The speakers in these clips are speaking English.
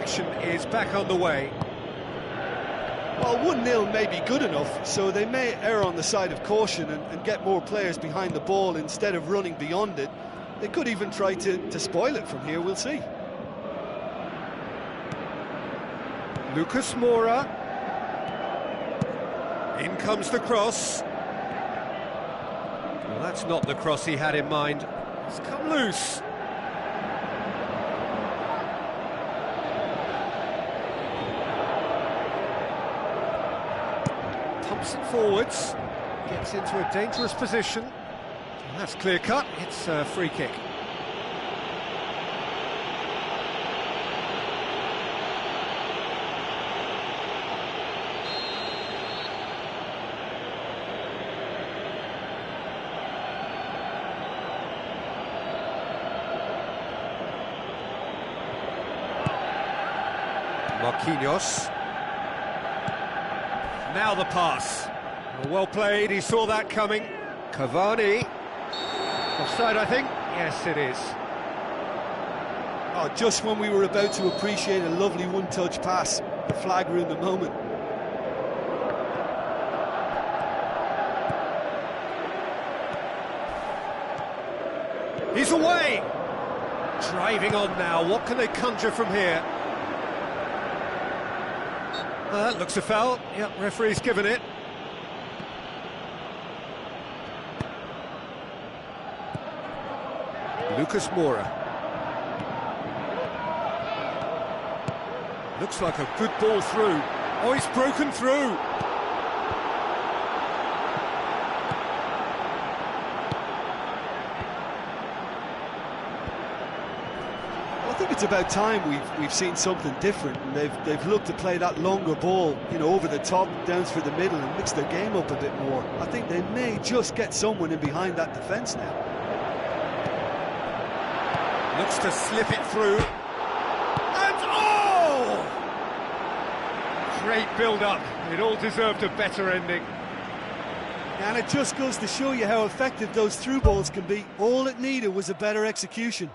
action is back on the way. Well, 1-0 may be good enough, so they may err on the side of caution and get more players behind the ball instead of running beyond it. They could even try to spoil it from here, we'll see. Lucas Moura. In comes the cross. Well, that's not the cross he had in mind. It's come loose. Pumps it forwards. Gets into a dangerous position. And that's clear cut. It's a free kick. Marquinhos. Now the pass. Well played, he saw that coming. Cavani. Offside, I think. Yes, it is. Oh, just when we were about to appreciate a lovely one-touch pass, the flag ruined the moment. He's away! Driving on now, what can they conjure from here? That looks a foul. Yep, referee's given it. Lucas Moura. Looks like a good ball through. Oh, he's broken through. I think it's about time we've seen something different, and they've looked to play that longer ball, you know, over the top, down through the middle, and mix their game up a bit more. I think they may just get someone in behind that defence now. Looks to slip it through. And oh! Great build-up. It all deserved a better ending. And it just goes to show you how effective those through balls can be. All it needed was a better execution.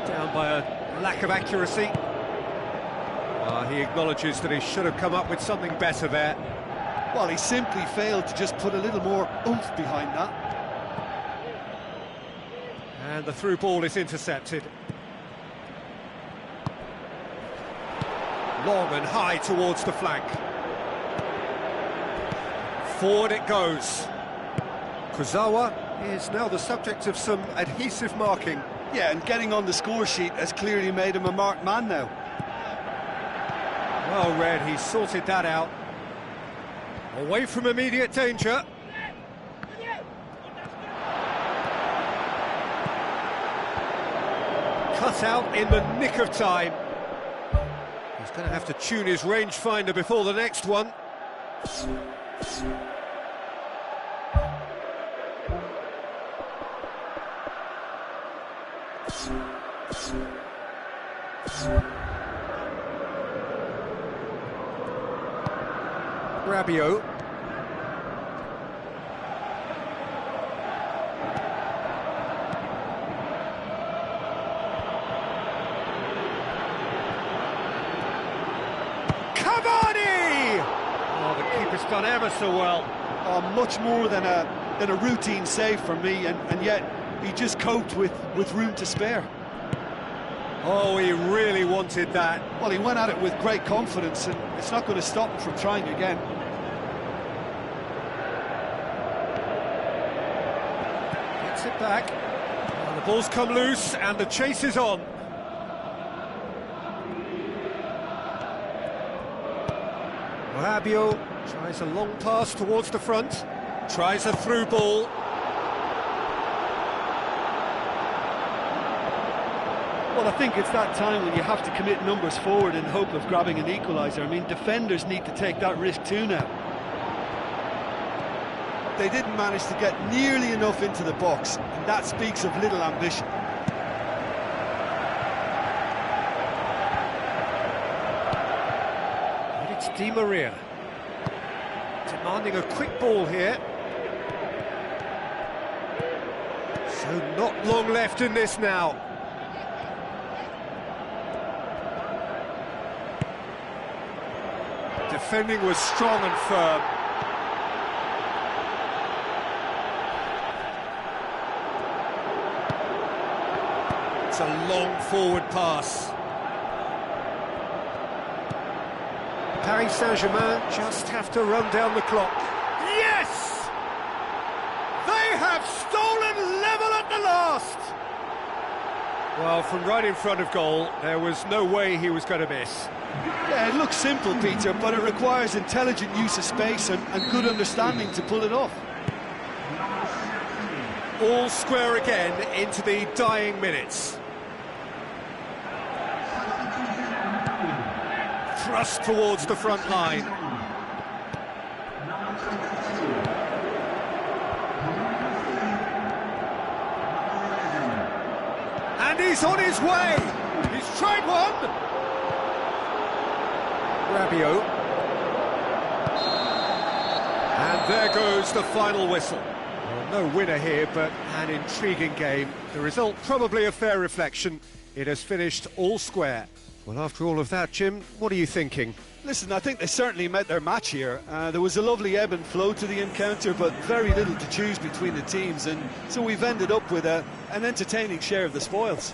Down by a lack of accuracy. He acknowledges that he should have come up with something better there. Well, he simply failed to just put a little more oomph behind that. And the through ball is intercepted. Long and high towards the flank. Forward it goes. Kurzawa is now the subject of some adhesive marking. Yeah, and getting on the score sheet has clearly made him a marked man now. Well read, he sorted that out. Away from immediate danger. Cut out in the nick of time. He's going to have to tune his rangefinder before the next one. Rabiot. Cavani! Oh, the keeper's done ever so well. Oh, much more than a routine save for me, and yet he just coped with room to spare. Oh, he really wanted that. Well, he went at it with great confidence, and it's not going to stop him from trying again. Gets it back. Oh, the ball's come loose, and the chase is on. Rabiot tries a long pass towards the front. Tries a through ball. Well, I think it's that time when you have to commit numbers forward in hope of grabbing an equaliser. I mean, defenders need to take that risk too now. They didn't manage to get nearly enough into the box, and that speaks of little ambition. Di Maria. Demanding a quick ball here. So not long left in this now. Defending was strong and firm. It's a long forward pass. Paris Saint-Germain just have to run down the clock. Yes! They have stolen level at the last! Well, from right in front of goal, there was no way he was going to miss. Yeah, it looks simple, Peter, but it requires intelligent use of space and good understanding to pull it off. All square again into the dying minutes. Thrust towards the front line. And he's on his way! He's tried one! Rabiot. And there goes the final whistle. Well, no winner here, but an intriguing game. The result probably a fair reflection. It has finished all square. Well, after all of that, Jim, what are you thinking? Listen, I think they certainly met their match here. There was a lovely ebb and flow to the encounter, but very little to choose between the teams, and so we've ended up with an entertaining share of the spoils.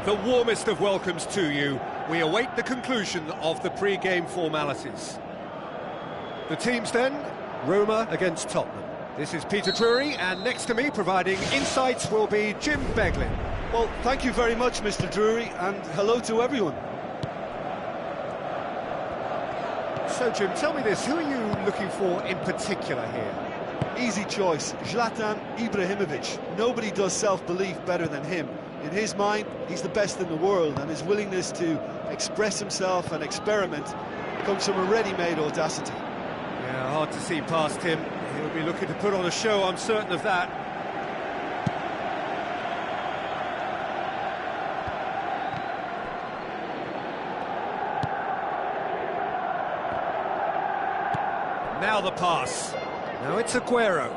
The warmest of welcomes to you. We await the conclusion of the pre-game formalities. The teams then, Roma against Tottenham. This is Peter Drury, and next to me providing insights will be Jim Beglin. Well, thank you very much, Mr. Drury, and hello to everyone. So Jim, tell me this, who are you looking for in particular here? Easy choice, Zlatan Ibrahimovic. Nobody does self-belief better than him. In his mind, he's the best in the world, and his willingness to express himself and experiment comes from a ready-made audacity. Yeah, hard to see past him. He'll be looking to put on a show, I'm certain of that. Now the pass. Now it's Aguero.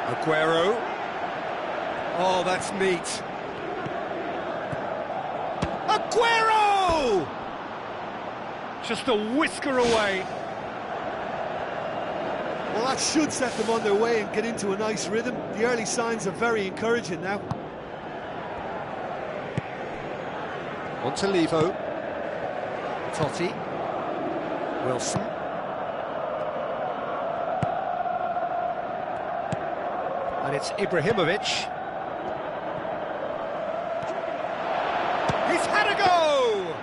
Aguero. Oh, that's neat. Aguero! Just a whisker away. Well, that should set them on their way and get into a nice rhythm. The early signs are very encouraging now. Montalivo. Totti. Wilson. And it's Ibrahimovic. He's had a go!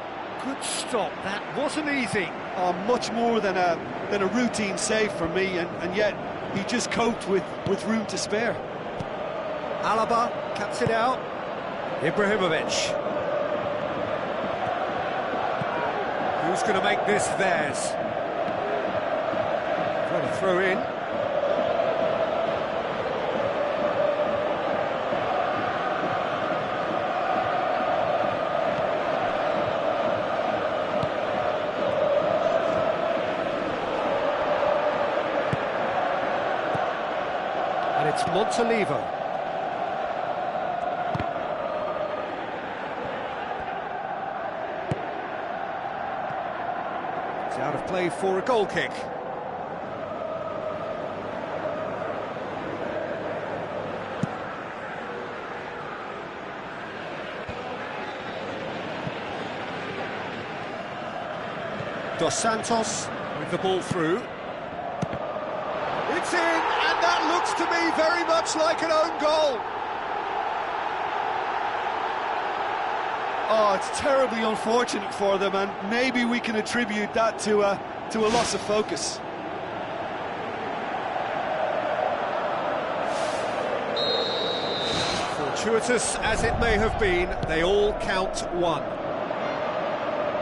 Good stop, that wasn't easy. Oh, much more than a routine save for me, and yet he just coped with room to spare. Alaba cuts it out. Ibrahimovic. Who's going to make this theirs? Trying to throw in. And it's Montalivo. It's out of play for a goal kick. Dos Santos with the ball through. It's in, and that looks to me very much like an own goal. Oh, it's terribly unfortunate for them, and maybe we can attribute that to a loss of focus. Fortuitous as it may have been, they all count one.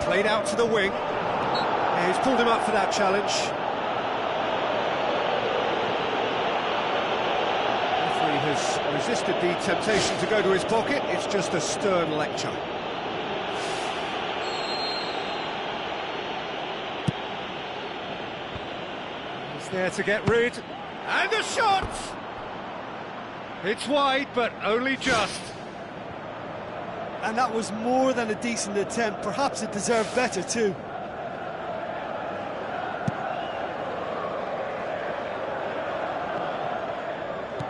Played out to the wing. Yeah, he's pulled him up for that challenge. Referee has resisted the temptation to go to his pocket. It's just a stern lecture. He's there to get rid. And a shot! It's wide, but only just. And that was more than a decent attempt. Perhaps it deserved better too.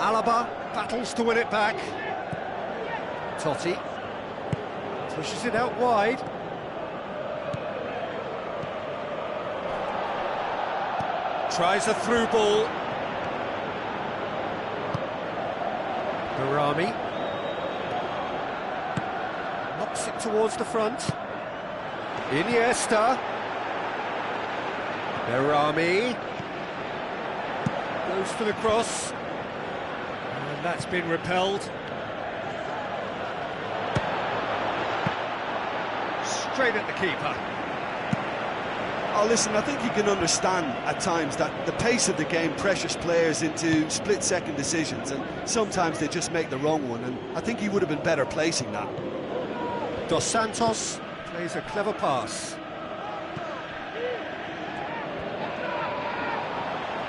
Alaba battles to win it back. Totti pushes it out wide. Tries a through ball. Berami knocks it towards the front. Iniesta. Berami goes for the cross. And that's been repelled. Straight at the keeper. Oh, listen, I think you can understand at times that the pace of the game pressures players into split-second decisions, and sometimes they just make the wrong one, and I think he would have been better placing that. Dos Santos plays a clever pass.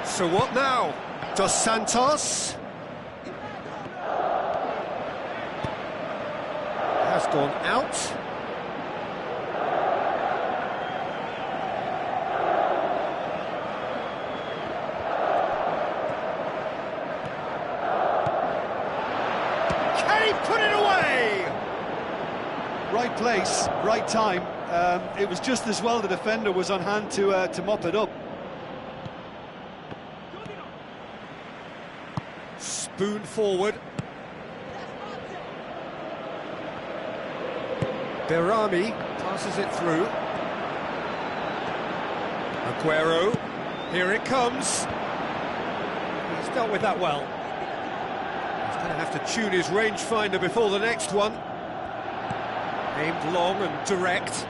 So what now? Dos Santos has gone out. Can he put it away? Right place, right time. It was just as well the defender was on hand to mop it up. Spoon forward. Berami passes it through. Aguero, here it comes. He's dealt with that well. He's going to have to tune his rangefinder before the next one. Aimed long and direct.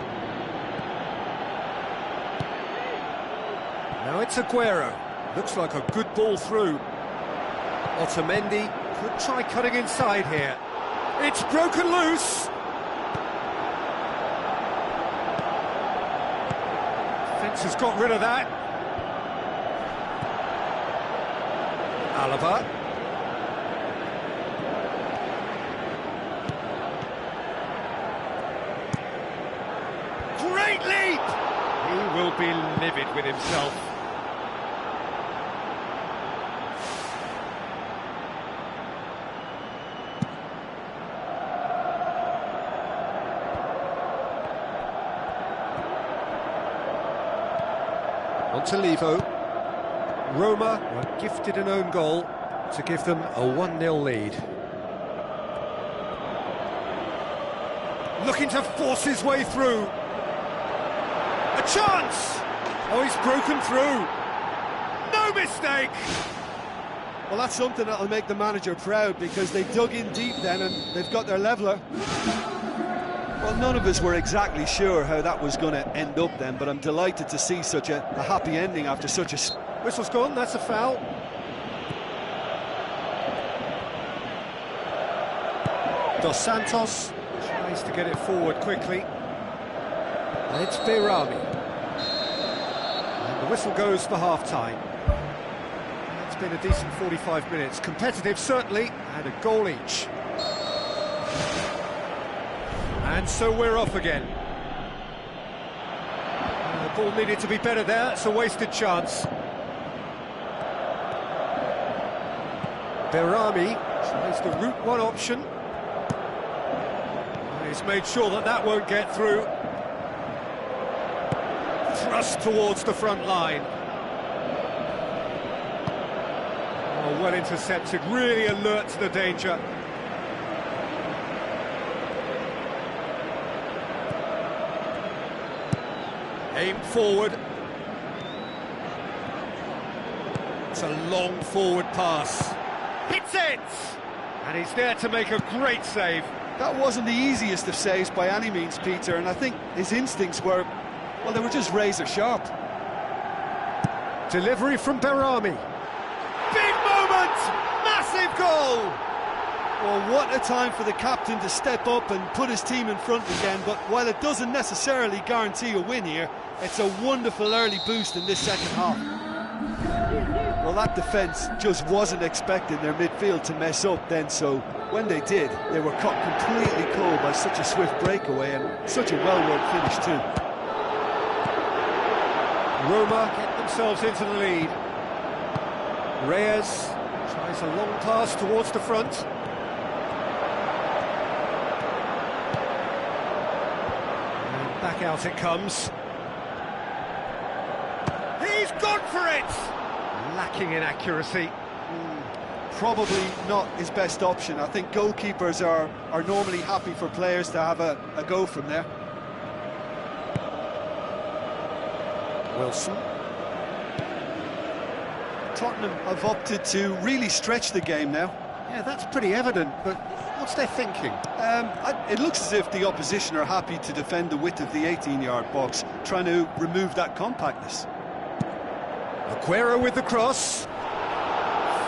Now it's Aguero. Looks like a good ball through. Otamendi could try cutting inside here. It's broken loose. Fence has got rid of that. Alaba. Great leap! He will be livid with himself. Montalivo. Roma were gifted an own goal to give them a 1-0 lead. Looking to force his way through. A chance! Oh, he's broken through. No mistake! Well, that's something that'll make the manager proud, because they dug in deep then and they've got their leveller. Well, none of us were exactly sure how that was going to end up then, but I'm delighted to see such a happy ending after such a... Whistle's gone, that's a foul. Dos Santos tries to get it forward quickly. And it's Berami. And the whistle goes for half-time. It's been a decent 45 minutes. Competitive, certainly, and a goal each. And so we're off again. Ball needed to be better there, it's a wasted chance. Berami tries the route one option. And he's made sure that that won't get through. Thrust towards the front line. Oh, well intercepted, really alert to the danger. Aimed forward. It's a long forward pass. Hits it! And he's there to make a great save. That wasn't the easiest of saves by any means, Peter, and I think his instincts were, well, they were just razor sharp. Delivery from Berami. Big moment! Massive goal! Well, what a time for the captain to step up and put his team in front again, but while it doesn't necessarily guarantee a win here, it's a wonderful early boost in this second half. Well, that defence just wasn't expecting their midfield to mess up then, so when they did, they were caught completely cold by such a swift breakaway and such a well-worked finish too. Roma get themselves into the lead. Reyes tries a long pass towards the front. And back out it comes. He's gone for it! Lacking in accuracy. Probably not his best option. I think goalkeepers are normally happy for players to have a go from there. Wilson. Tottenham have opted to really stretch the game now. Yeah, that's pretty evident, but what's their thinking? It looks as if the opposition are happy to defend the width of the 18-yard box, trying to remove that compactness. Aguero with the cross.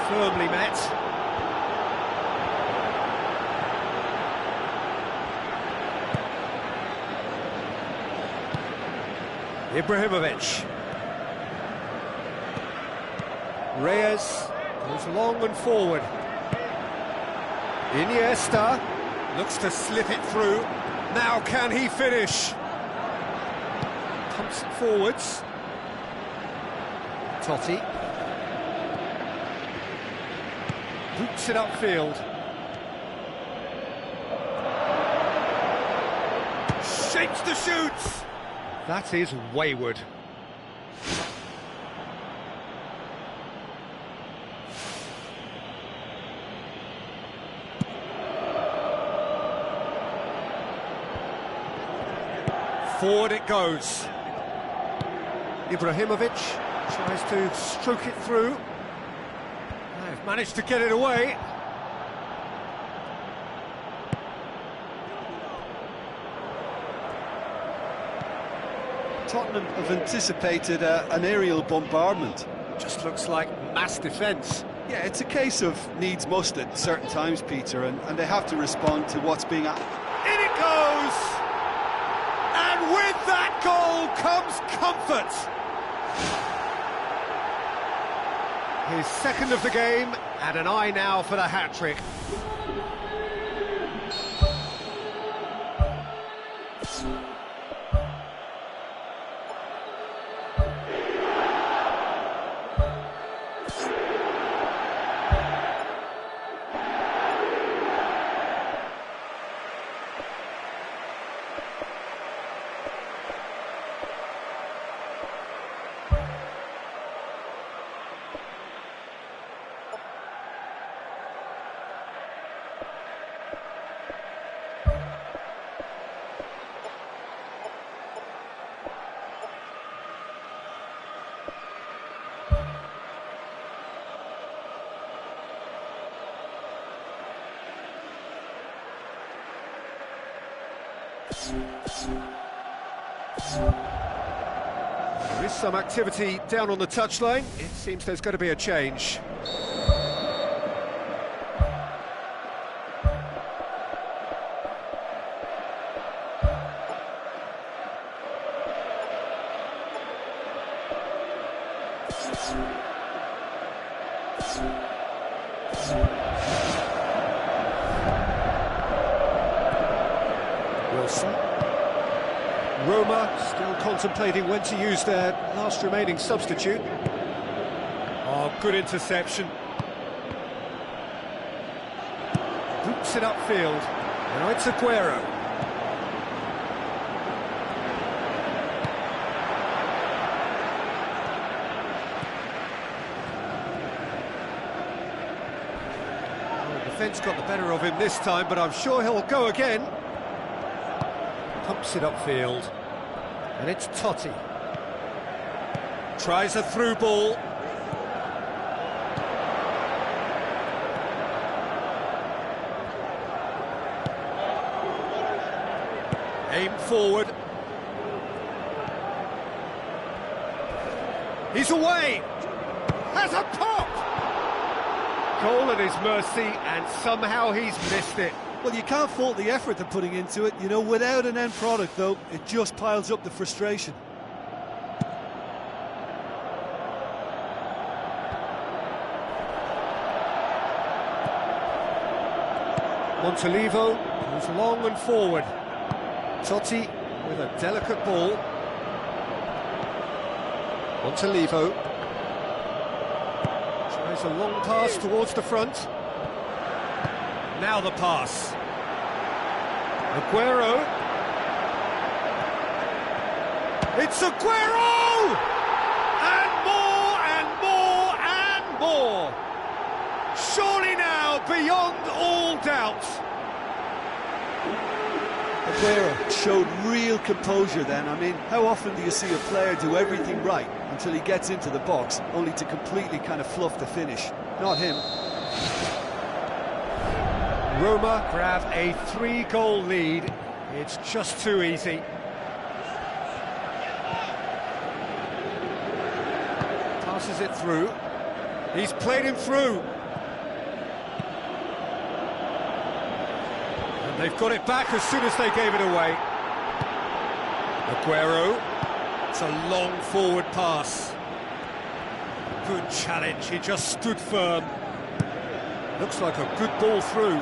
Firmly met. Ibrahimovic. Reyes goes long and forward. Iniesta looks to slip it through. Now can he finish? Pumps it forwards. Totti. Boots it upfield. Shapes the shoots! That is wayward. Forward it goes. Ibrahimovic tries to stroke it through. They've managed to get it away. Tottenham have anticipated an aerial bombardment. Just looks like mass defence. Yeah, it's a case of needs must at certain times, Peter, and they have to respond to what's being asked. In it goes! And with that goal comes comfort. His second of the game, and an eye now for the hat-trick. There is some activity down on the touchline. It seems there's going to be a change. Wilson. Roma still contemplating when to use their last remaining substitute. Oh, good interception. Boots it upfield. Now it's Aguero. Oh, the defence got the better of him this time, but I'm sure he'll go again. Pumps it upfield. And it's Totti. Tries a through ball. Aim forward. He's away. Has a pop. Goal at his mercy, and somehow he's missed it. Well, you can't fault the effort they're putting into it. You know, without an end product, though, it just piles up the frustration. Montolivo goes long and forward. Totti with a delicate ball. Montolivo tries a long pass towards the front. Now the pass. Aguero. It's Aguero! And more and more and more. Surely now beyond all doubt. Aguero showed real composure then. I mean, how often do you see a player do everything right until he gets into the box, only to completely kind of fluff the finish? Not him. Roma grab a 3-goal lead. It's just too easy. Passes it through. He's played him through. And they've got it back as soon as they gave it away. Aguero. It's a long forward pass. Good challenge, he just stood firm. Looks like a good ball through.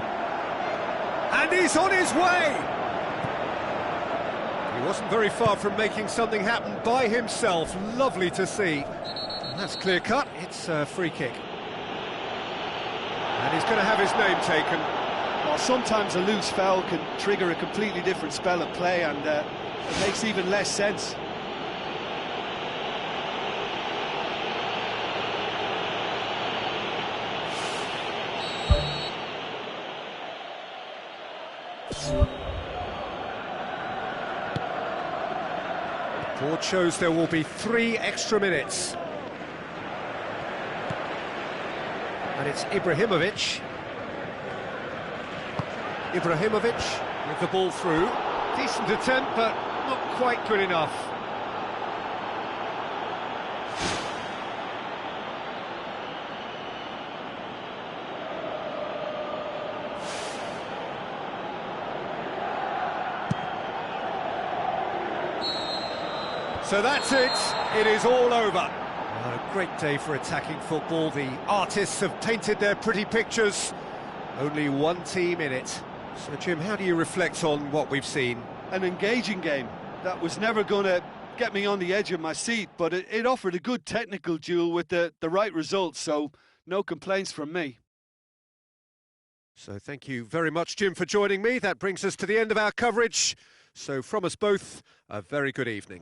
And he's on his way! He wasn't very far from making something happen by himself. Lovely to see. And that's clear cut, it's a free kick. And he's going to have his name taken. Well, sometimes a loose foul can trigger a completely different spell of play, and it makes even less sense. Board shows there will be 3 extra minutes. And it's Ibrahimovic. Ibrahimovic with the ball through. Decent attempt, but not quite good enough. So that's it, it is all over. A great day for attacking football. The artists have painted their pretty pictures. Only one team in it. So Jim, how do you reflect on what we've seen? An engaging game that was never going to get me on the edge of my seat, but it offered a good technical duel with the right results, so no complaints from me. So thank you very much, Jim, for joining me. That brings us to the end of our coverage. So from us both, a very good evening.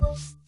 You